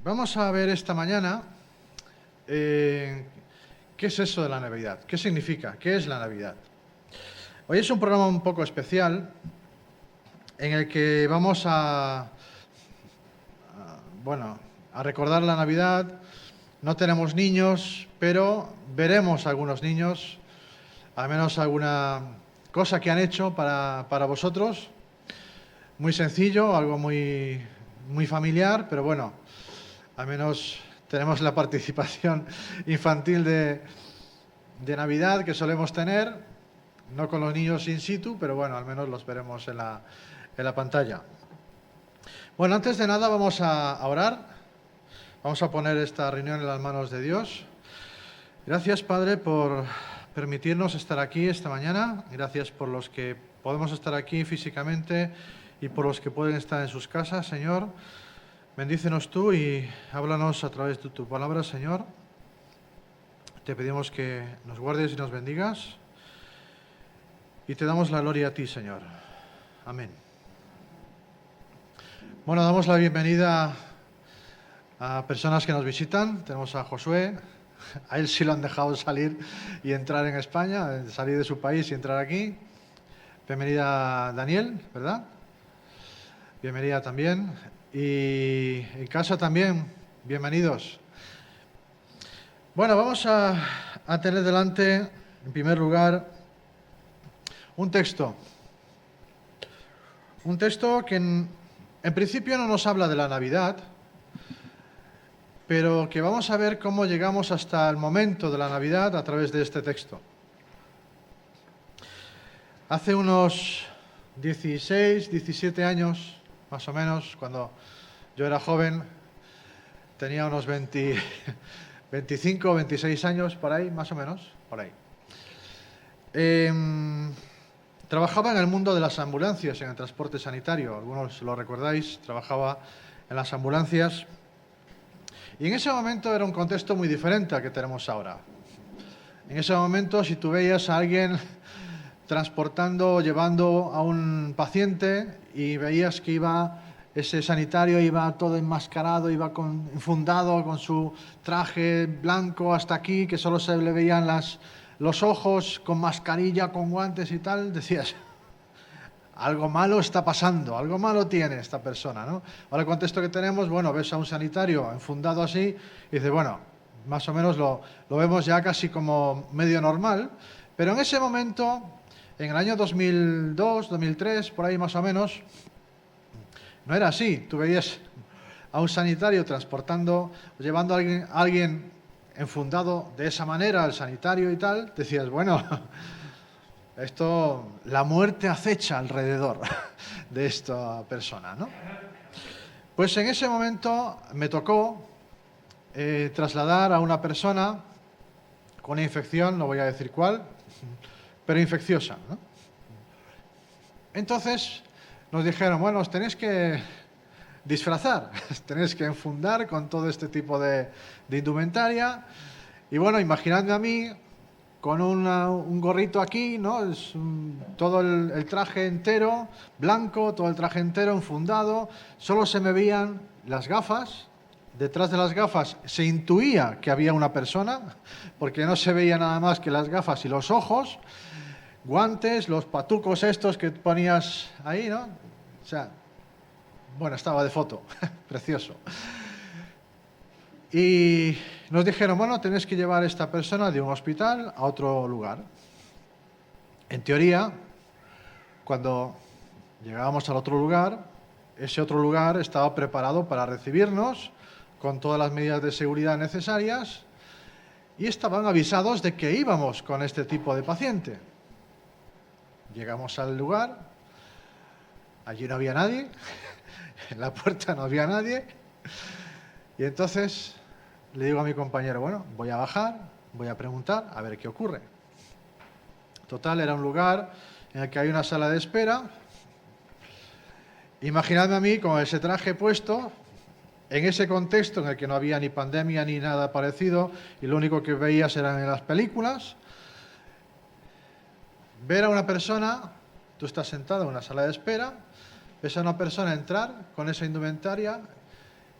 Vamos a ver esta mañana qué es eso de la Navidad, qué significa, qué es la Navidad. Hoy es un programa un poco especial en el que vamos a recordar la Navidad. No tenemos niños, pero veremos algunos niños, al menos alguna cosa que han hecho para vosotros. Muy sencillo, algo muy familiar, pero bueno, al menos tenemos la participación infantil de Navidad que solemos tener, no con los niños in situ, pero bueno, al menos los veremos en la pantalla. Bueno, antes de nada vamos a orar, vamos a poner esta reunión en las manos de Dios. Gracias, Padre, por permitirnos estar aquí esta mañana. Gracias por los que podemos estar aquí físicamente y por los que pueden estar en sus casas, Señor. Bendícenos tú y háblanos a través de tu palabra, Señor. Te pedimos que nos guardes y nos bendigas. Y te damos la gloria a ti, Señor. Amén. Bueno, damos la bienvenida a personas que nos visitan. Tenemos a Josué. A él sí lo han dejado salir y entrar en España, salir de su país y entrar aquí. Bienvenida Daniel, ¿verdad? Bienvenida también. Y en casa también, bienvenidos. Bueno, vamos a tener delante, en primer lugar, un texto. Un texto que en principio no nos habla de la Navidad, pero que vamos a ver cómo llegamos hasta el momento de la Navidad a través de este texto. Hace unos 16, 17 años, más o menos, cuando yo era joven, tenía unos 25, 26 años, por ahí, más o menos, por ahí. Trabajaba en el mundo de las ambulancias, en el transporte sanitario. Algunos lo recordáis, trabajaba en las ambulancias. Y en ese momento era un contexto muy diferente al que tenemos ahora. En ese momento, si tú veías a alguien transportando, llevando a un paciente y veías que ese sanitario iba todo enmascarado, iba enfundado con su traje blanco hasta aquí, que solo se le veían los ojos, con mascarilla, con guantes y tal, decías, algo malo está pasando, algo malo tiene esta persona, ¿no? Ahora el contexto que tenemos, bueno, ves a un sanitario enfundado así y dices, bueno, más o menos lo vemos ya casi como medio normal, pero en ese momento, en el año 2002, 2003, por ahí más o menos, no era así. Tú veías a un sanitario transportando, llevando a alguien enfundado de esa manera al sanitario y tal, decías, bueno, la muerte acecha alrededor de esta persona, ¿no? Pues en ese momento me tocó trasladar a una persona con una infección, no voy a decir cuál, pero infecciosa, ¿no? Entonces nos dijeron, bueno, os tenéis que disfrazar, tenéis que enfundar con todo este tipo de indumentaria. Y bueno, imaginadme a mí con un gorrito aquí, ¿no? Todo el traje entero, blanco, todo el traje entero enfundado, solo se me veían las gafas. Detrás de las gafas se intuía que había una persona, porque no se veía nada más que las gafas y los ojos, guantes, los patucos estos que ponías ahí, ¿no? O sea, bueno, estaba de foto, precioso. Y nos dijeron, bueno, tenéis que llevar a esta persona de un hospital a otro lugar. En teoría, cuando llegábamos al otro lugar, ese otro lugar estaba preparado para recibirnos con todas las medidas de seguridad necesarias y estaban avisados de que íbamos con este tipo de paciente. Llegamos al lugar, allí no había nadie, en la puerta no había nadie, y entonces le digo a mi compañero, bueno, voy a bajar, voy a preguntar, a ver qué ocurre. Total, era un lugar en el que hay una sala de espera. Imaginadme a mí con ese traje puesto, en ese contexto en el que no había ni pandemia ni nada parecido, y lo único que veías eran en las películas. Ver a una persona, tú estás sentado en una sala de espera, ves a una persona entrar con esa indumentaria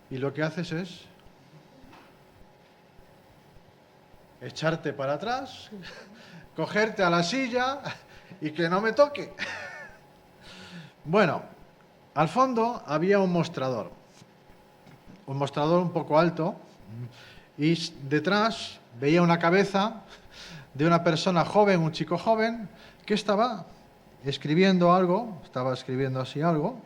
y lo que haces es echarte para atrás, cogerte a la silla y que no me toque. Bueno, al fondo había un mostrador un poco alto, y detrás veía una cabeza de una persona joven, un chico joven, que estaba escribiendo así algo,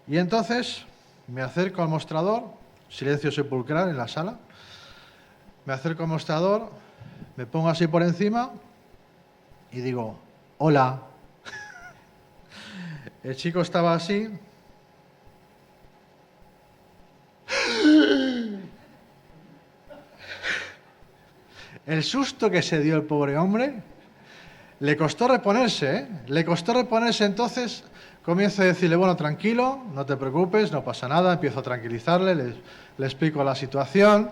y entonces me acerco al mostrador, silencio sepulcral en la sala, me acerco al mostrador, me pongo así por encima y digo, hola. El chico estaba así. El susto que se dio el pobre hombre, le costó reponerse, ¿eh? Le costó reponerse, entonces comienzo a decirle, bueno, tranquilo, no te preocupes, no pasa nada, empiezo a tranquilizarle, le explico la situación.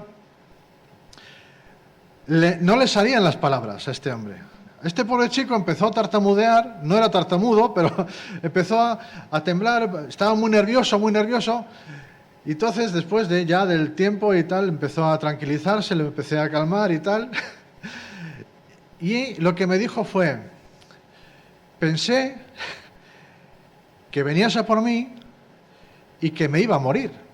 No le salían las palabras a este hombre. Este pobre chico empezó a tartamudear, no era tartamudo, pero empezó a temblar, estaba muy nervioso, y entonces después del tiempo y tal, empezó a tranquilizarse, le empecé a calmar y tal, y lo que me dijo fue, pensé que venías a por mí y que me iba a morir.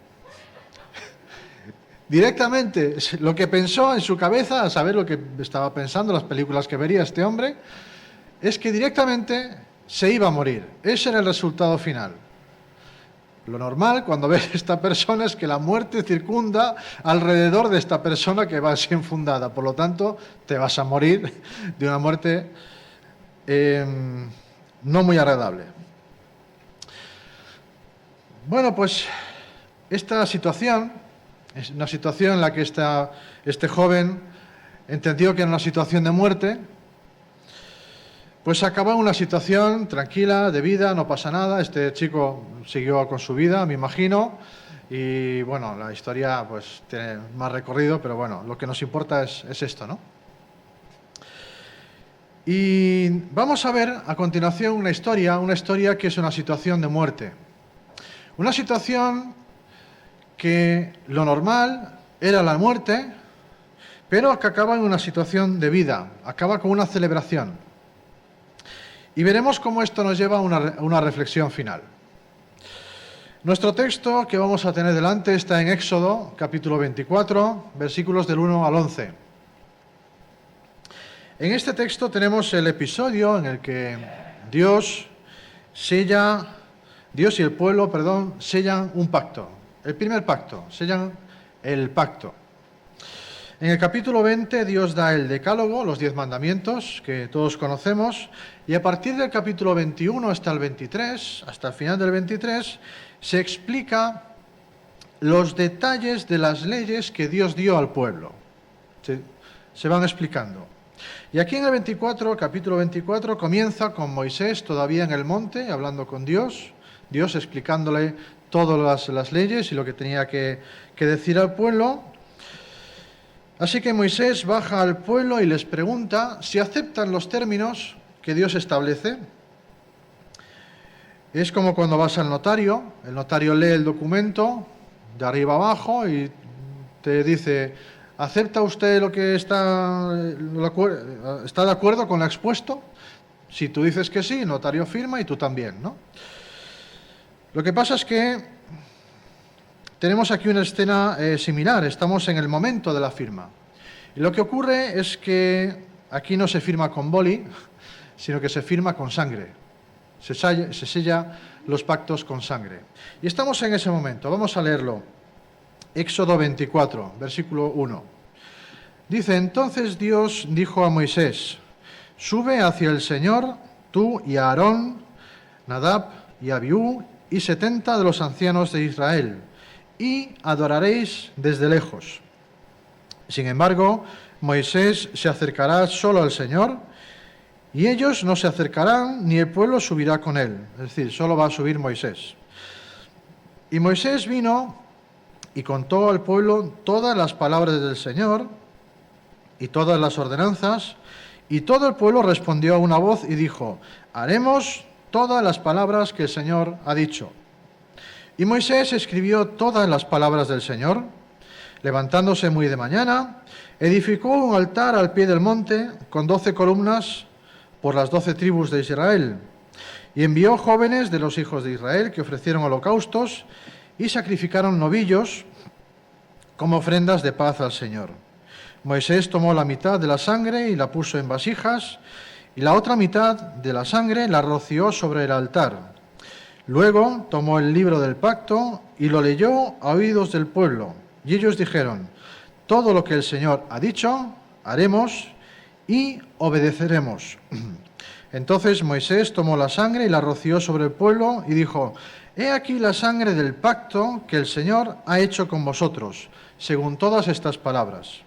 Directamente, lo que pensó en su cabeza, a saber lo que estaba pensando, las películas que vería este hombre, es que directamente se iba a morir. Ese era el resultado final. Lo normal cuando ves a esta persona es que la muerte circunda alrededor de esta persona que va así enfundada. Por lo tanto, te vas a morir de una muerte no muy agradable. Bueno, pues esta situación es una situación en la que este joven entendió que era una situación de muerte, pues acabó en una situación tranquila, de vida, no pasa nada. Este chico siguió con su vida, me imagino, y bueno, la historia pues tiene más recorrido, pero bueno, lo que nos importa es esto, ¿no? Y vamos a ver a continuación una historia que es una situación de muerte. Una situación que lo normal era la muerte, pero que acaba en una situación de vida, acaba con una celebración. Y veremos cómo esto nos lleva a una reflexión final. Nuestro texto que vamos a tener delante está en Éxodo, capítulo 24, versículos del 1 al 11. En este texto tenemos el episodio en el que Dios y el pueblo, sellan un pacto. El primer pacto, sellan el pacto. En el capítulo 20 Dios da el decálogo, los 10 mandamientos que todos conocemos, y a partir del capítulo 21 hasta el 23, hasta el final del 23, se explica los detalles de las leyes que Dios dio al pueblo. Se van explicando. Y aquí en el capítulo 24, comienza con Moisés todavía en el monte, hablando con Dios explicándole todas las leyes y lo que tenía que decir al pueblo. Así que Moisés baja al pueblo y les pregunta si aceptan los términos que Dios establece. Es como cuando vas al notario, el notario lee el documento de arriba abajo y te dice, ¿acepta usted lo que está de acuerdo con lo expuesto? Si tú dices que sí, el notario firma y tú también, ¿no? Lo que pasa es que tenemos aquí una escena similar, estamos en el momento de la firma. Y lo que ocurre es que aquí no se firma con boli, sino que se firma con sangre. Se sella los pactos con sangre. Y estamos en ese momento, vamos a leerlo. Éxodo 24, versículo 1. Dice, entonces Dios dijo a Moisés, sube hacia el Señor, tú y Aarón, Nadab y Abiú, y 70 de los ancianos de Israel, y adoraréis desde lejos. Sin embargo, Moisés se acercará solo al Señor, y ellos no se acercarán, ni el pueblo subirá con él. Es decir, solo va a subir Moisés. Y Moisés vino y contó al pueblo todas las palabras del Señor y todas las ordenanzas, y todo el pueblo respondió a una voz y dijo, haremos todas las palabras que el Señor ha dicho. Y Moisés escribió todas las palabras del Señor. Levantándose muy de mañana, edificó un altar al pie del monte con 12 columnas por las 12 tribus de Israel. Y envió jóvenes de los hijos de Israel que ofrecieron holocaustos y sacrificaron novillos como ofrendas de paz al Señor. Moisés tomó la mitad de la sangre y la puso en vasijas, y la otra mitad de la sangre la roció sobre el altar. Luego tomó el libro del pacto y lo leyó a oídos del pueblo. Y ellos dijeron: todo lo que el Señor ha dicho, haremos y obedeceremos. Entonces Moisés tomó la sangre y la roció sobre el pueblo y dijo: he aquí la sangre del pacto que el Señor ha hecho con vosotros, según todas estas palabras.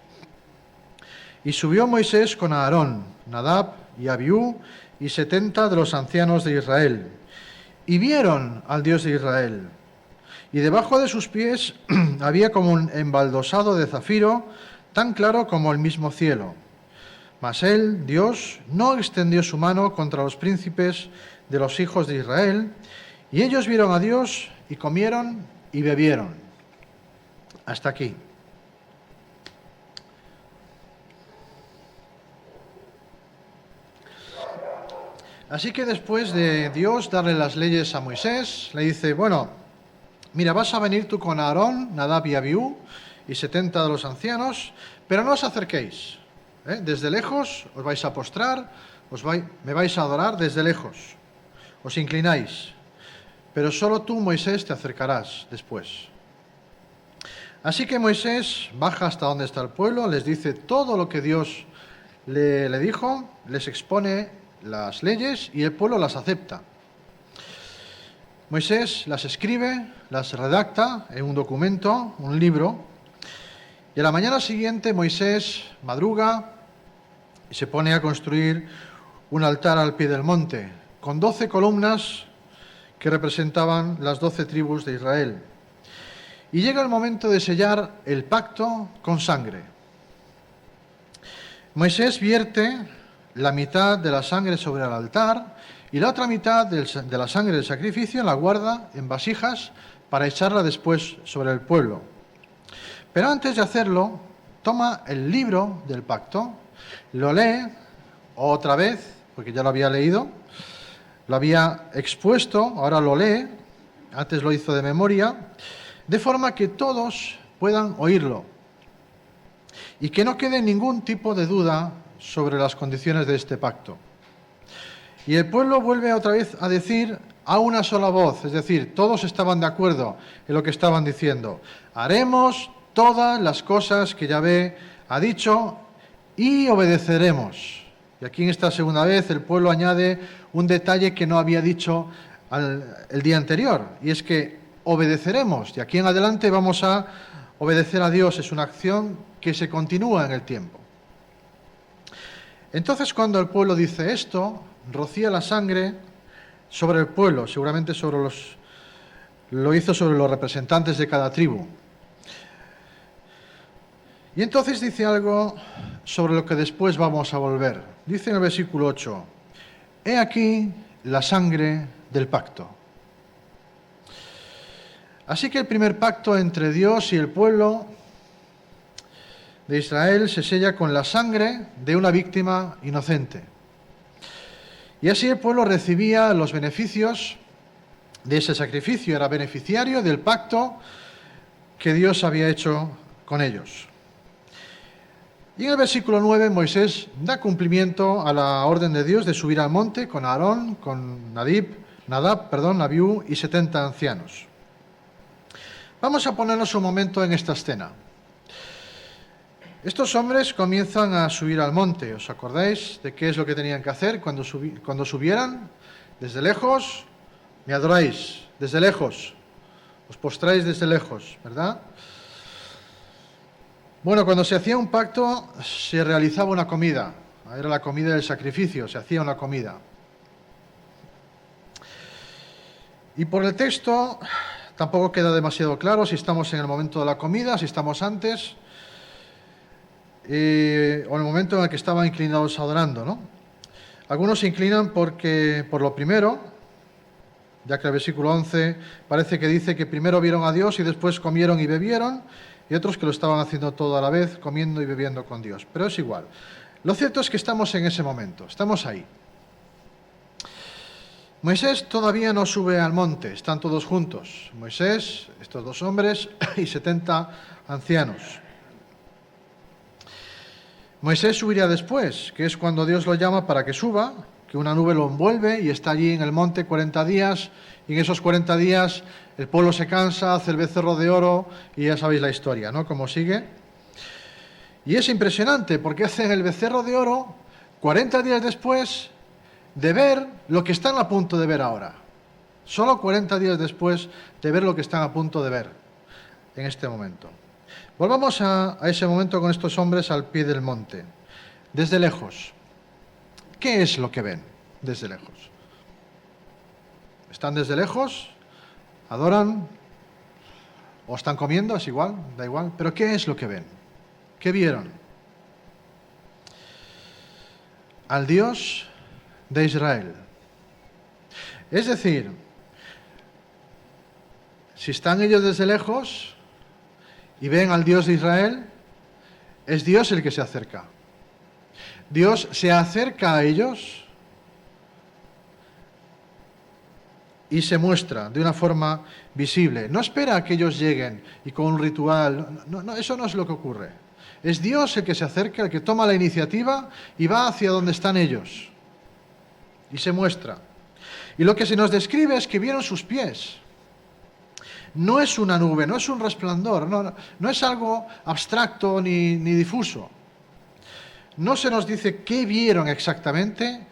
Y subió Moisés con Aarón, Nadab y Abiú y 70 de los ancianos de Israel. Y vieron al Dios de Israel. Y debajo de sus pies había como un embaldosado de zafiro, tan claro como el mismo cielo. Mas él, Dios, no extendió su mano contra los príncipes de los hijos de Israel, y ellos vieron a Dios y comieron y bebieron. Hasta aquí. Así que después de Dios darle las leyes a Moisés, le dice: bueno, mira, vas a venir tú con Aarón, Nadab y Abiú y 70 de los ancianos, pero no os acerquéis. Desde lejos os vais a postrar, me vais a adorar desde lejos. Os inclináis, pero solo tú, Moisés, te acercarás después. Así que Moisés baja hasta donde está el pueblo, les dice todo lo que Dios le dijo, les expone las leyes y el pueblo las acepta. Moisés las escribe, las redacta en un documento, un libro, y a la mañana siguiente Moisés madruga y se pone a construir un altar al pie del monte, con 12 columnas que representaban las 12 tribus de Israel. Y llega el momento de sellar el pacto con sangre. Moisés vierte la mitad de la sangre sobre el altar y la otra mitad de la sangre del sacrificio la guarda en vasijas para echarla después sobre el pueblo. Pero antes de hacerlo, toma el libro del pacto, lo lee otra vez, porque ya lo había leído, lo había expuesto, ahora lo lee, antes lo hizo de memoria, de forma que todos puedan oírlo y que no quede ningún tipo de duda sobre las condiciones de este pacto. Y el pueblo vuelve otra vez a decir a una sola voz, es decir, todos estaban de acuerdo en lo que estaban diciendo: haremos todas las cosas que Yahvé ha dicho y obedeceremos. Y aquí en esta segunda vez el pueblo añade un detalle que no había dicho el día anterior, y es que obedeceremos. De aquí en adelante vamos a obedecer a Dios, es una acción que se continúa en el tiempo. Entonces, cuando el pueblo dice esto, rocía la sangre sobre el pueblo, seguramente lo hizo sobre los representantes de cada tribu. Y entonces dice algo sobre lo que después vamos a volver. Dice en el versículo 8: he aquí la sangre del pacto. Así que el primer pacto entre Dios y el pueblo de Israel se sella con la sangre de una víctima inocente. Y así el pueblo recibía los beneficios de ese sacrificio, era beneficiario del pacto que Dios había hecho con ellos. Y en el versículo 9 Moisés da cumplimiento a la orden de Dios de subir al monte con Aarón, con Nadab, Abiú y 70 ancianos. Vamos a ponernos un momento en esta escena. Estos hombres comienzan a subir al monte. ¿Os acordáis de qué es lo que tenían que hacer cuando subieran? Desde lejos, me adoráis, desde lejos, os postráis desde lejos, ¿verdad? Bueno, cuando se hacía un pacto, se realizaba una comida. Era la comida del sacrificio, se hacía una comida. Y por el texto tampoco queda demasiado claro si estamos en el momento de la comida, si estamos antes, o en el momento en el que estaban inclinados adorando, ¿no? Algunos se inclinan por lo primero, ya que el versículo 11 parece que dice que primero vieron a Dios y después comieron y bebieron, y otros que lo estaban haciendo todo a la vez, comiendo y bebiendo con Dios. Pero es igual. Lo cierto es que estamos en ese momento, estamos ahí. Moisés todavía no sube al monte, están todos juntos. Moisés, estos dos hombres y 70 ancianos. Moisés subirá después, que es cuando Dios lo llama para que suba, que una nube lo envuelve y está allí en el monte 40 días, y en esos 40 días el pueblo se cansa, hace el becerro de oro, y ya sabéis la historia, ¿no? Cómo sigue. Y es impresionante, porque hacen el becerro de oro 40 días después de ver lo que están a punto de ver ahora. Solo 40 días después de ver lo que están a punto de ver en este momento. Volvamos a ese momento con estos hombres al pie del monte, desde lejos. ¿Qué es lo que ven desde lejos? ¿Están desde lejos? ¿Adoran? ¿O están comiendo? Es igual, da igual. ¿Pero qué es lo que ven? ¿Qué vieron? Al Dios de Israel. Es decir, si están ellos desde lejos y ven al Dios de Israel, es Dios el que se acerca. Dios se acerca a ellos y se muestra de una forma visible. No espera a que ellos lleguen y con un ritual. No, eso no es lo que ocurre. Es Dios el que se acerca, el que toma la iniciativa y va hacia donde están ellos. Y se muestra. Y lo que se nos describe es que vieron sus pies. No es una nube, no es un resplandor, no es algo abstracto ni difuso. No se nos dice qué vieron exactamente,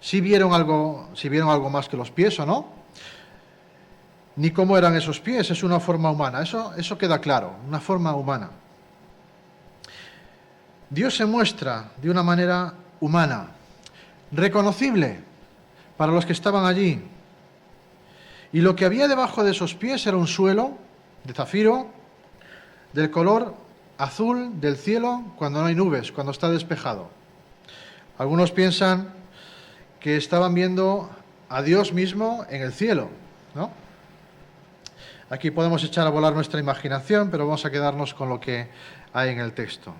si vieron algo más que los pies o no, ni cómo eran esos pies, es una forma humana, eso queda claro, una forma humana. Dios se muestra de una manera humana, reconocible para los que estaban allí. Y lo que había debajo de esos pies era un suelo de zafiro, del color azul del cielo cuando no hay nubes, cuando está despejado. Algunos piensan que estaban viendo a Dios mismo en el cielo, ¿no? Aquí podemos echar a volar nuestra imaginación, pero vamos a quedarnos con lo que hay en el texto.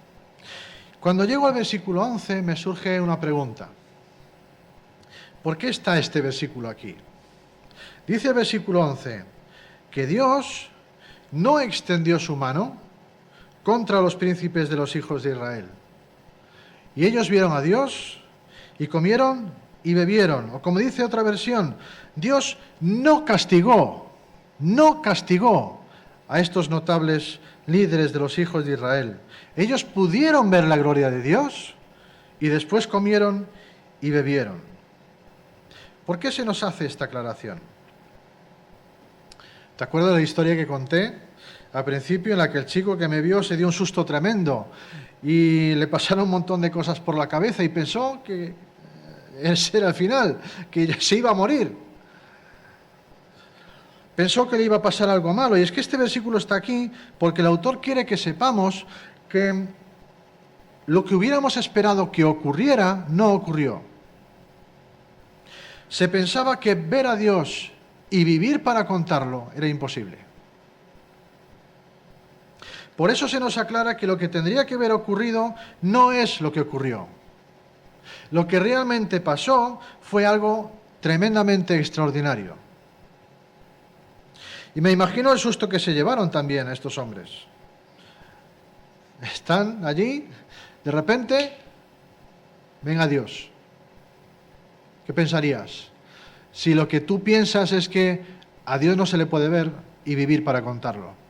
Cuando llego al versículo 11 me surge una pregunta. ¿Por qué está este versículo aquí? Dice el versículo 11 que Dios no extendió su mano contra los príncipes de los hijos de Israel. Y ellos vieron a Dios y comieron y bebieron. O como dice otra versión, Dios no castigó a estos notables líderes de los hijos de Israel. Ellos pudieron ver la gloria de Dios y después comieron y bebieron. ¿Por qué se nos hace esta aclaración? ¿Te acuerdas de la historia que conté al principio, en la que el chico que me vio se dio un susto tremendo y le pasaron un montón de cosas por la cabeza y pensó que ese era el final, que se iba a morir? Pensó que le iba a pasar algo malo. Y es que este versículo está aquí porque el autor quiere que sepamos que lo que hubiéramos esperado que ocurriera no ocurrió. Se pensaba que ver a Dios y vivir para contarlo era imposible. Por eso se nos aclara que lo que tendría que haber ocurrido no es lo que ocurrió. Lo que realmente pasó fue algo tremendamente extraordinario. Y me imagino el susto que se llevaron también estos hombres. Están allí, de repente, ven a Dios. ¿Qué pensarías? Si lo que tú piensas es que a Dios no se le puede ver y vivir para contarlo.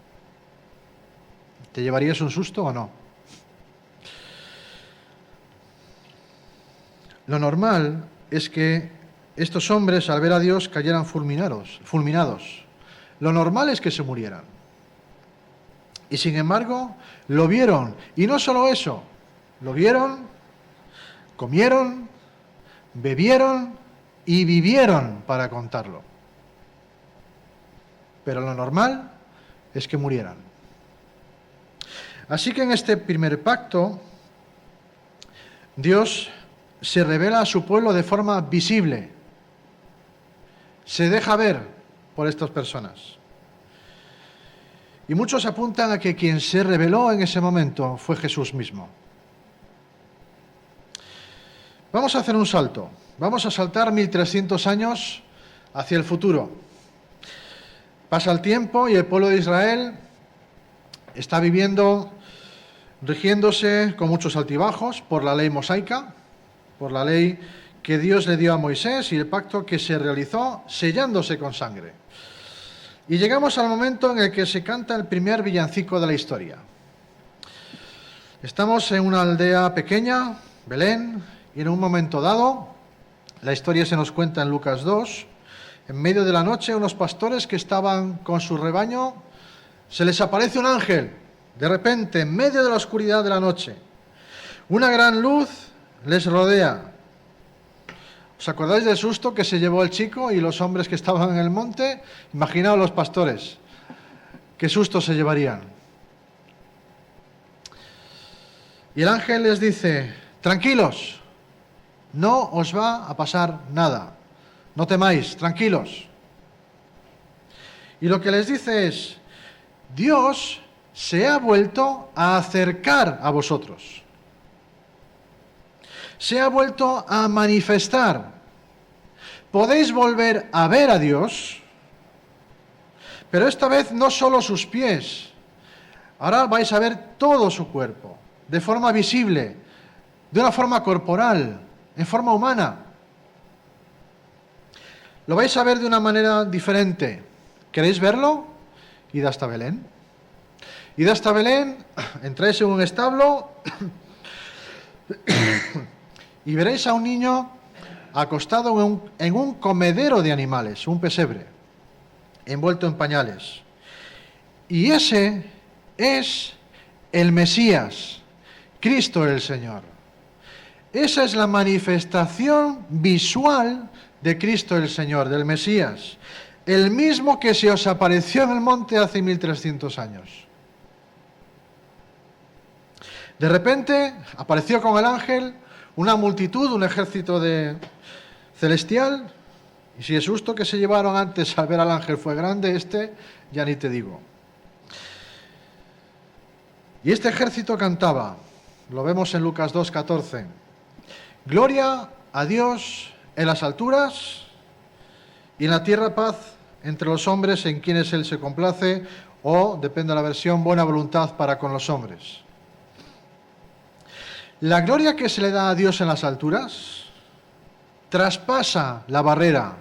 ¿Te llevarías un susto o no? Lo normal es que estos hombres, al ver a Dios, cayeran fulminados. Lo normal es que se murieran. Y sin embargo, lo vieron. Y no solo eso, lo vieron, comieron, bebieron y vivieron para contarlo. Pero lo normal es que murieran. Así que en este primer pacto, Dios se revela a su pueblo de forma visible. se deja ver por estas personas. Y muchos apuntan a que quien se reveló en ese momento fue Jesús mismo. Vamos a hacer un salto. Vamos a saltar 1300 años hacia el futuro. Pasa el tiempo y el pueblo de Israel está viviendo, rigiéndose con muchos altibajos por la ley mosaica, por la ley que Dios le dio a Moisés y el pacto que se realizó sellándose con sangre. Y llegamos al momento en el que se canta el primer villancico de la historia. Estamos en una aldea pequeña, Belén, y en un momento dado, la historia se nos cuenta en Lucas 2, en medio de la noche unos pastores que estaban con su rebaño, se les aparece un ángel, de repente, en medio de la oscuridad de la noche. Una gran luz les rodea. ¿Os acordáis del susto que se llevó el chico y los hombres que estaban en el monte? Imaginaos los pastores, qué susto se llevarían. Y el ángel les dice, tranquilos, no os va a pasar nada, no temáis, tranquilos. Y lo que les dice es, Dios se ha vuelto a acercar a vosotros. Se ha vuelto a manifestar. Podéis volver a ver a Dios, pero esta vez no solo sus pies. Ahora vais a ver todo su cuerpo, de forma visible, de una forma corporal, en forma humana. Lo vais a ver de una manera diferente. ¿Queréis verlo? Id hasta Belén. Id hasta Belén, entráis en un establo y veréis a un niño acostado en un comedero de animales, un pesebre, envuelto en pañales. Y ese es el Mesías, Cristo el Señor. Esa es la manifestación visual de Cristo el Señor, del Mesías, el mismo que se os apareció en el monte hace 1300 años. De repente apareció con el ángel una multitud, un ejército celestial, y si el susto que se llevaron antes al ver al ángel fue grande, ya ni te digo. Y este ejército cantaba, lo vemos en Lucas 2:14, gloria a Dios en las alturas y en la tierra paz entre los hombres en quienes Él se complace, o, depende de la versión, buena voluntad para con los hombres. La gloria que se le da a Dios en las alturas traspasa la barrera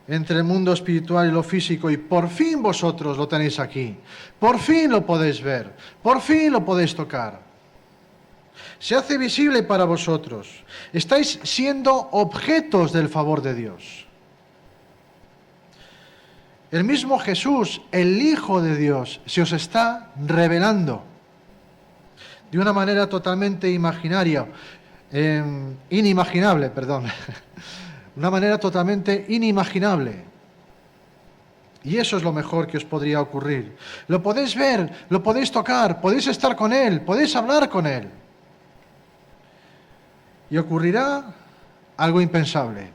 entre el mundo espiritual y lo físico, y por fin vosotros lo tenéis aquí. Por fin lo podéis ver, por fin lo podéis tocar. Se hace visible para vosotros. Estáis siendo objetos del favor de Dios. El mismo Jesús, el Hijo de Dios, se os está revelando de una manera totalmente inimaginable. Una manera totalmente inimaginable. Y eso es lo mejor que os podría ocurrir. Lo podéis ver, lo podéis tocar, podéis estar con Él, podéis hablar con Él. Y ocurrirá algo impensable.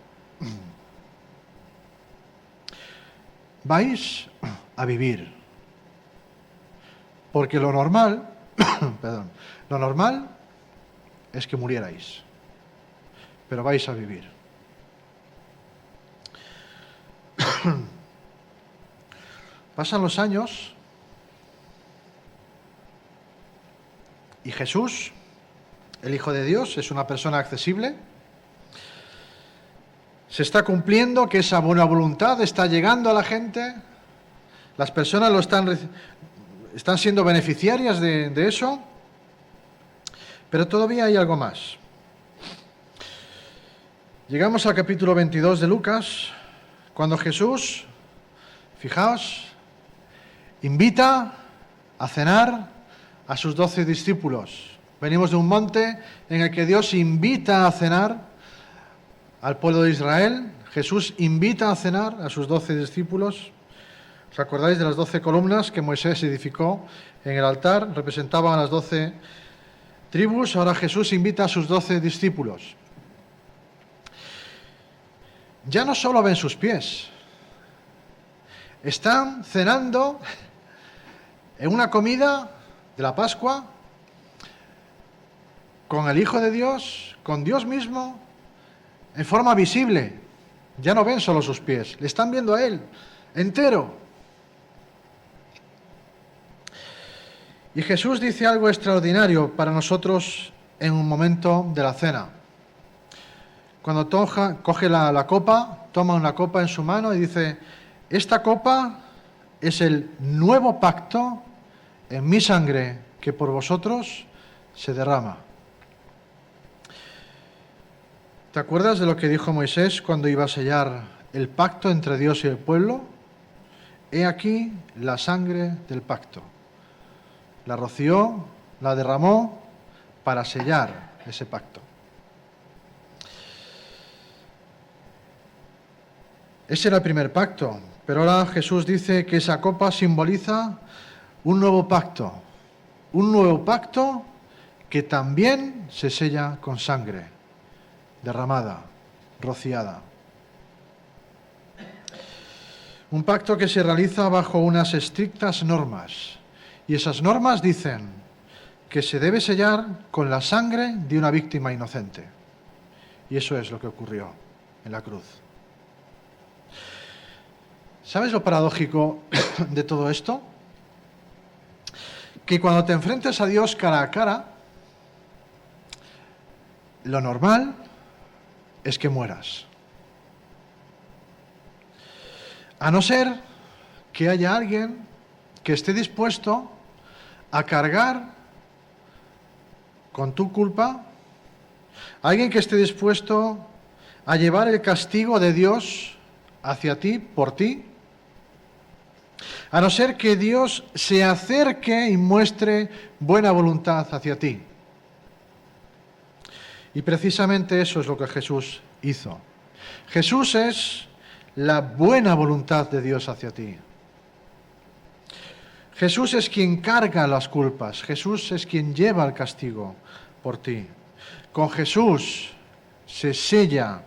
Vais a vivir. Porque lo normal, lo normal es que murierais. Pero vais a vivir. Pasan los años y Jesús, el Hijo de Dios, es una persona accesible. Se está cumpliendo que esa buena voluntad está llegando a la gente. Las personas están siendo beneficiarias de eso. Pero todavía hay algo más. Llegamos al capítulo 22 de Lucas, cuando Jesús, fijaos, invita a cenar a sus 12 discípulos. Venimos de un monte en el que Dios invita a cenar al pueblo de Israel. Jesús invita a cenar a sus 12 discípulos. ¿Os acordáis de las 12 columnas que Moisés edificó en el altar? Representaban a las 12 tribus. Ahora Jesús invita a sus 12 discípulos. ya no solo ven sus pies, están cenando en una comida de la Pascua con el Hijo de Dios, con Dios mismo, en forma visible. Ya no ven solo sus pies, le están viendo a Él, entero. Y Jesús dice algo extraordinario para nosotros en un momento de la cena. Cuando coge la copa, toma una copa en su mano y dice: esta copa es el nuevo pacto en mi sangre que por vosotros se derrama. ¿Te acuerdas de lo que dijo Moisés cuando iba a sellar el pacto entre Dios y el pueblo? He aquí la sangre del pacto. La roció, la derramó para sellar ese pacto. Ese era el primer pacto, pero ahora Jesús dice que esa copa simboliza un nuevo pacto que también se sella con sangre derramada, rociada. Un pacto que se realiza bajo unas estrictas normas, y esas normas dicen que se debe sellar con la sangre de una víctima inocente. Y eso es lo que ocurrió en la cruz. ¿Sabes lo paradójico de todo esto? Que cuando te enfrentas a Dios cara a cara, lo normal es que mueras. A no ser que haya alguien que esté dispuesto a cargar con tu culpa, alguien que esté dispuesto a llevar el castigo de Dios hacia ti, por ti, a no ser que Dios se acerque y muestre buena voluntad hacia ti. Y precisamente eso es lo que Jesús hizo. Jesús es la buena voluntad de Dios hacia ti. Jesús es quien carga las culpas. Jesús es quien lleva el castigo por ti. Con Jesús se sella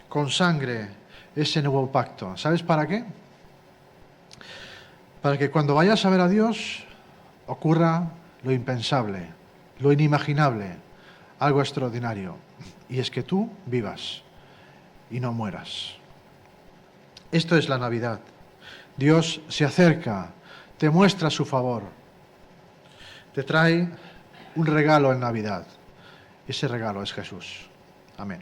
con sangre ese nuevo pacto. ¿Sabes para qué? Para que cuando vayas a ver a Dios ocurra lo impensable, lo inimaginable, algo extraordinario. Y es que tú vivas y no mueras. Esto es la Navidad. Dios se acerca, te muestra su favor, te trae un regalo en Navidad. Ese regalo es Jesús. Amén.